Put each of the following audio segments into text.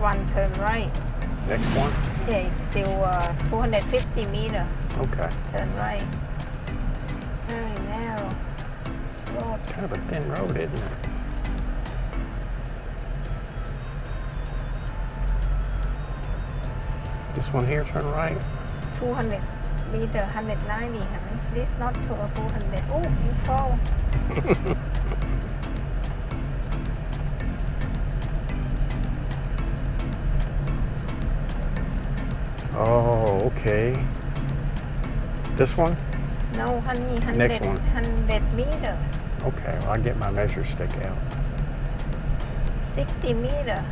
one, turn right. Next one? Yeah, it's still 250 meter. Okay. Turn right. Very narrow road. Kind of a thin road, isn't it? This one here, turn right. 200 meter, 190, honey. This not to 200. Oh, you fall. Oh, okay. This one? No, honey, 100, Next one. 100 meter. Okay, well, I'll get my measure stick out. 60 meter.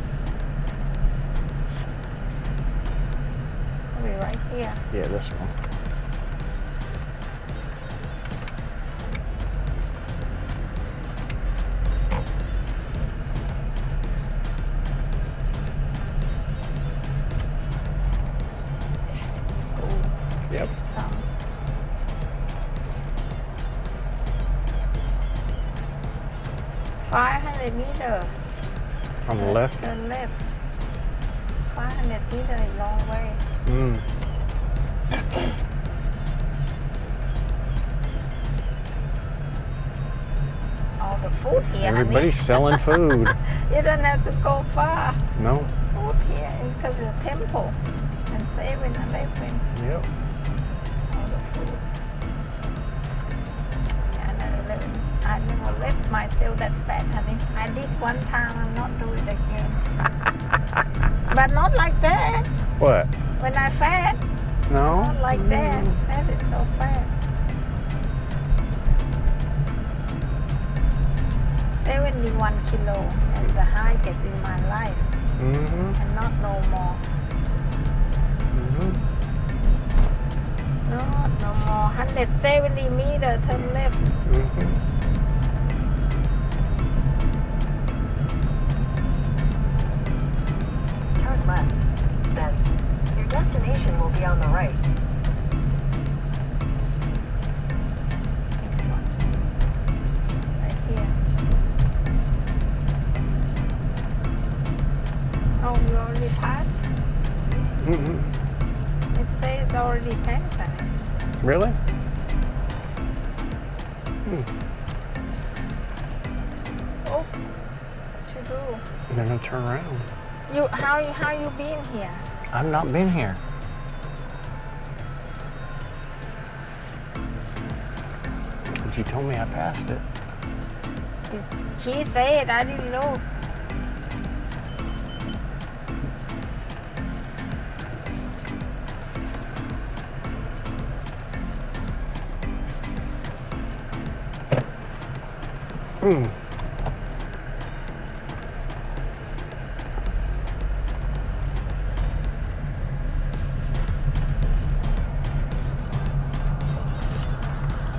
I'll be right here. Yeah, this one. Yep. 500 meter. On the left? Turn left. 500 meter is long way. Mm. All the food here, Everybody's honey. selling food. You don't have to go far. No? Food here because it's a temple and 7-Eleven. Yep. All the food. I never let myself that fat, honey. I did one time, I'm not doing it again. But not like that. What? When I fat, No? not like that. That is so fat. 71 kilo. That's the highest in my life. Mm-hmm. And not no more. Mm-hmm. Not no more. 170 meter, turn left. Mm-hmm. Turn left. Then, your destination will be on the right. Next one. Right here. Oh, you already passed? Mm-hmm. It says already passed, honey. Really? Hmm. Oh, what you do? They're gonna turn around. How you been here? I've not been here. But you told me I passed it. She said, I didn't know. Hmm.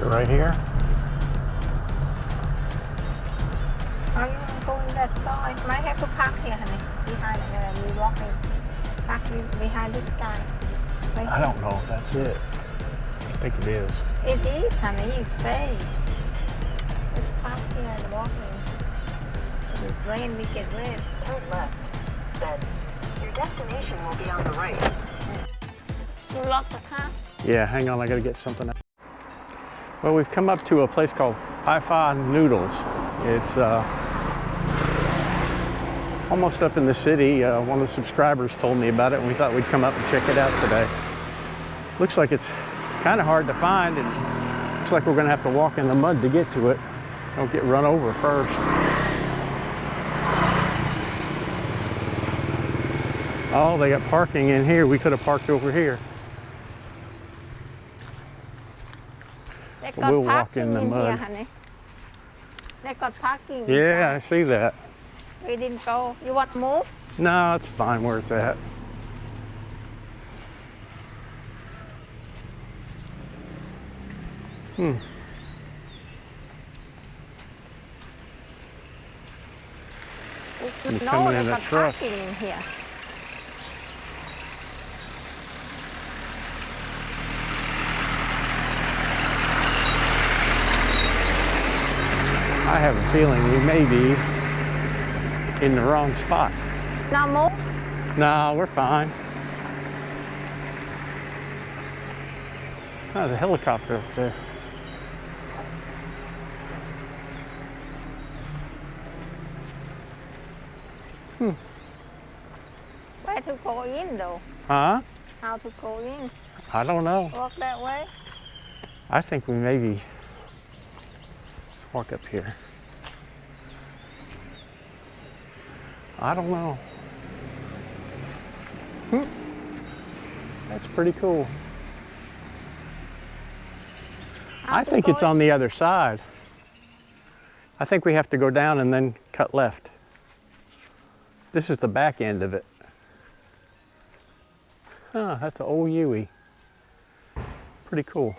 Right here? Are you going that side? Might have to park here, honey. Behind we walking. Park behind this guy. Right I here. don't know if that's it. I think it is. It is, honey. It says. Just park here and walking. If it rain, we get wet. Turn left. Then, your destination will be on the right. You lock the car? Yeah, hang on, I gotta get something out. Well, we've come up to a place called Pai Fah Noodles. It's almost up in the city. One of the subscribers told me about it and we thought we'd come up and check it out today. Looks like it's kind of hard to find and looks like we're gonna have to walk in the mud to get to it. Don't get run over first. Oh, they got parking in here. We could have parked over here. They got We'll walk parking in the here, mud. honey. They got parking. Yeah, I inside. see that. We didn't go. You want to move? No, it's fine where it's at. Hmm. You're No, coming they in a got truck. parking in here. I have a feeling we may be in the wrong spot. Now move. No, we're fine. Oh, there's a helicopter up there. Where to go in though? Huh? How to go in? I don't know. Walk that way? I think we maybe let's walk up here. I don't know. That's pretty cool. How I to think go it's in? on the other side. I think we have to go down and then cut left. This is the back end of it. Huh, that's an old Yui. Pretty cool.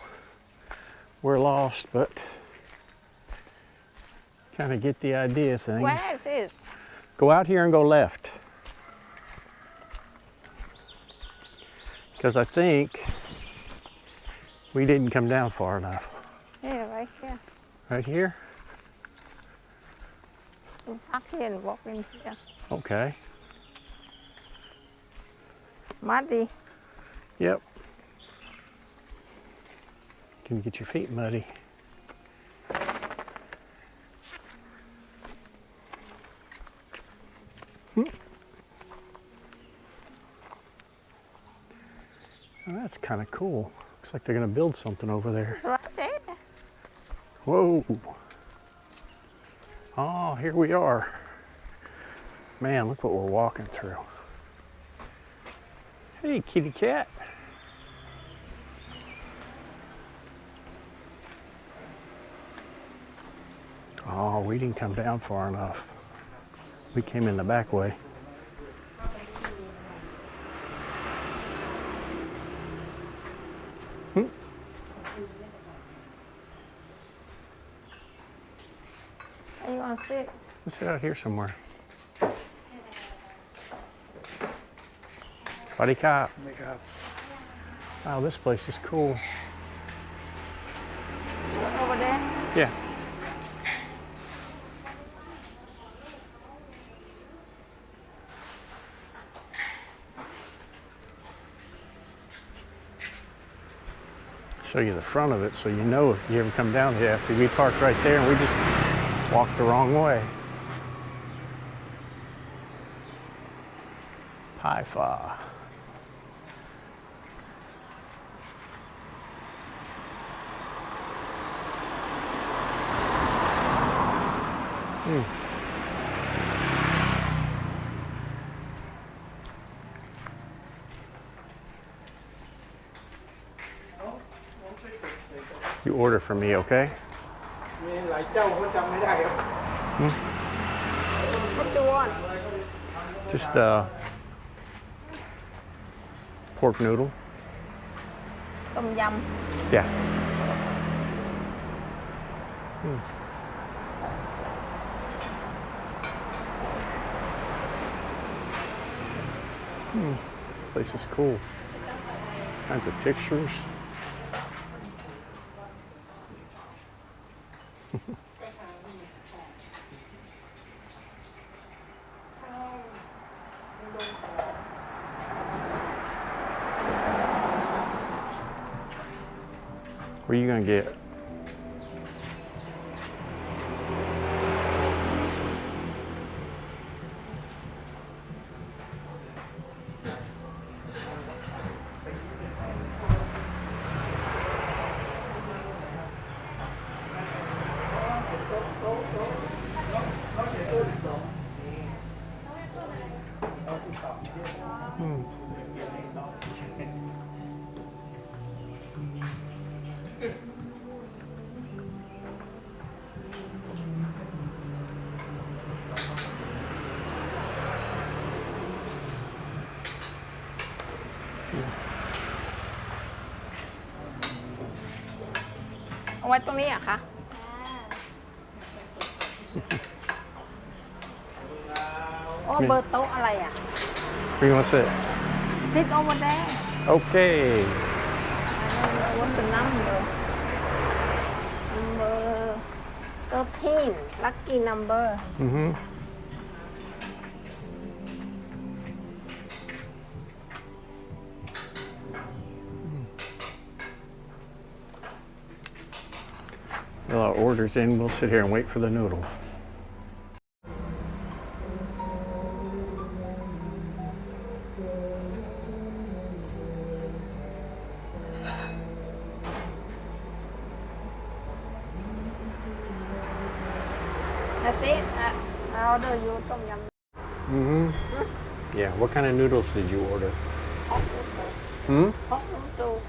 We're lost, but kind of get the idea of things. Where is it? Go out here and go left. Because I think we didn't come down far enough. Yeah, right here. Right here? You park here and walk in here. Okay. Muddy. Yep. Can you get your feet muddy? Oh, that's kind of cool. Looks like they're going to build something over there. Right there. Whoa. Oh, here we are. Man, look what we're walking through. Hey, kitty cat. Oh, we didn't come down far enough. We came in the back way. Are you gonna sit? Let's sit out here somewhere. Buddy cop. Wow, this place is cool. Over there? Yeah. Show you the front of it so you know if you ever come down here. See, we parked right there and we just walked the wrong way. Pai Fah. You order for me, okay? What do you want? Just pork noodle. Tom yum. Yeah. Place is cool. Kinds of pictures. What are you gonna get?เอาไว้ตรงนี้อะคะ โอ้เบอร์โต๊ะอะไรอะ Where you wanna sit? Sit over there. Okay. What's the number? Number 13. Lucky number. orders in. We'll sit here and wait for the noodle. That's it. I order you tom yum. Mm-hmm. Yeah, what kind of noodles did you order? Hot noodles. Hot noodles.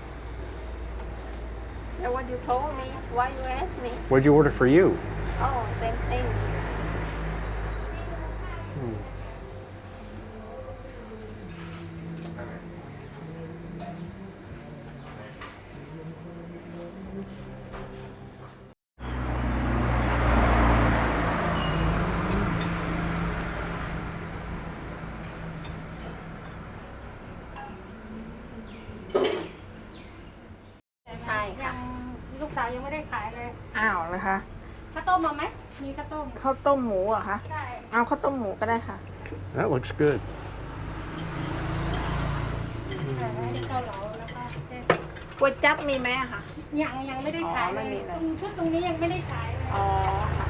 That's what you told me. Why you ask me? What'd you order for you? Oh, same thing.ใช่ค่ะ ลูกสาวยังไม่ได้ขายเลย อ้าวเลยคะ ข้าวต้มมาไหมมีข้าวต้ม ข้าวต้มหมูเหรอคะ ได้ เอาข้าวต้มหมูก็ได้ค่ะ That looks good. มีเกาเหลาแล้วก็เส้น ก๋วยจั๊บมีไหมอะคะ ยังไม่ได้ขาย อ๋อไม่ เล มี ย เลย ชุดตรงนี้ยังไม่ได้ขายเลย อ๋อค่ะ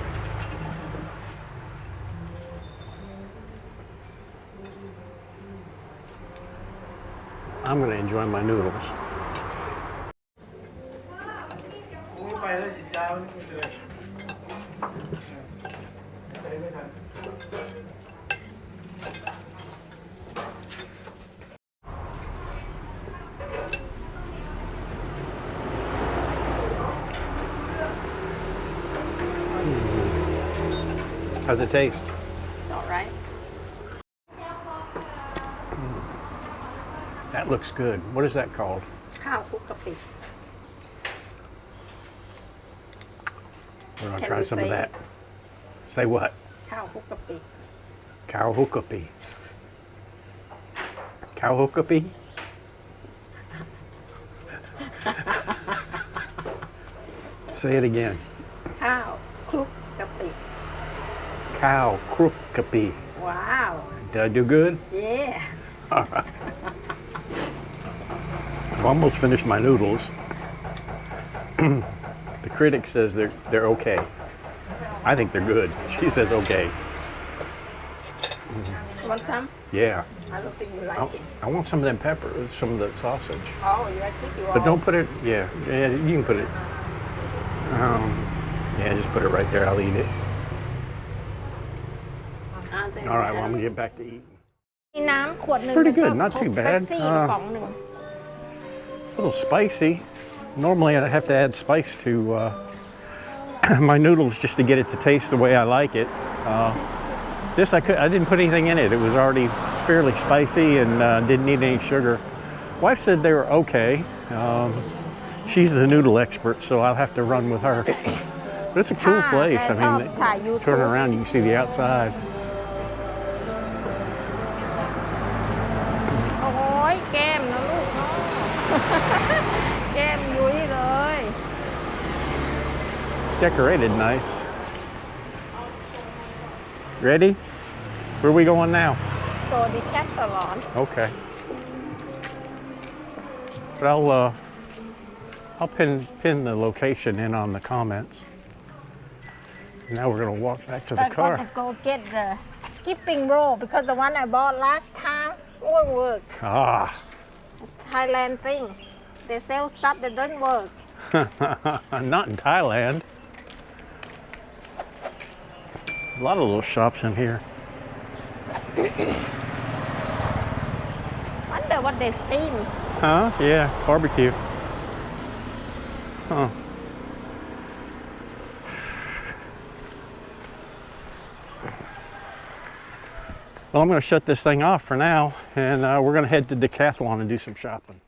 I'm going to enjoy my noodles. ไปแล้วยาวนี่เลยไปไม่ทัน How's it taste? all right That looks good. What is that called? ข้าวคลุกกะปิ We're going to Can try you some of say that. Say what? ข้าวคลุกกะปิ Cow hookapi. Cow hookapi? Say it again. ข้าวคลุกกะปิ Cow crookapi. ว้าว Did I do good? yeah All right. I've almost finished my noodles. The critic says they're okay. I think they're good. She says okay. want some Yeah. I don't think you like it I want some of them pepper, some of the sausage. oh you like it you But don't put it, yeah, you can put it. Yeah, just put it right there. I'll eat it. All right, well, I'm going to get back to eating. มีน้ำขวดหนึ่ง Pretty good, แล้วก็ not too เป๊ bad. ปซี่กล่องหนึ่ง A little spicy. Normally, I'd have to add spice to my noodles just to get it to taste the way I like it. This I didn't put anything in it. It was already fairly spicy and didn't need any sugar. Wife said they were okay. She's the noodle expert, so I'll have to run with her. But it's a cool place. I mean, turn around, you can see the outside. โอ้ยแก้มนะลูกเนาะ แก้มยุ้ยเลย Decorated nice. Ready? Where are we going now? โซดิแคสตลอด Okay. But I'll pin the location in on the comments. Now we're gonna walk back to the I'm car. gonna go get the skipping rope because the one I bought last time won't work. Ah, It's Thailand thing. They sell stuff that don't work. not in Thailand. A lot of little shops in here. Wonder what they steam. Huh? Yeah, barbecue. Huh. Well, I'm going to shut this thing off for now, and we're going to head to Decathlon and do some shopping.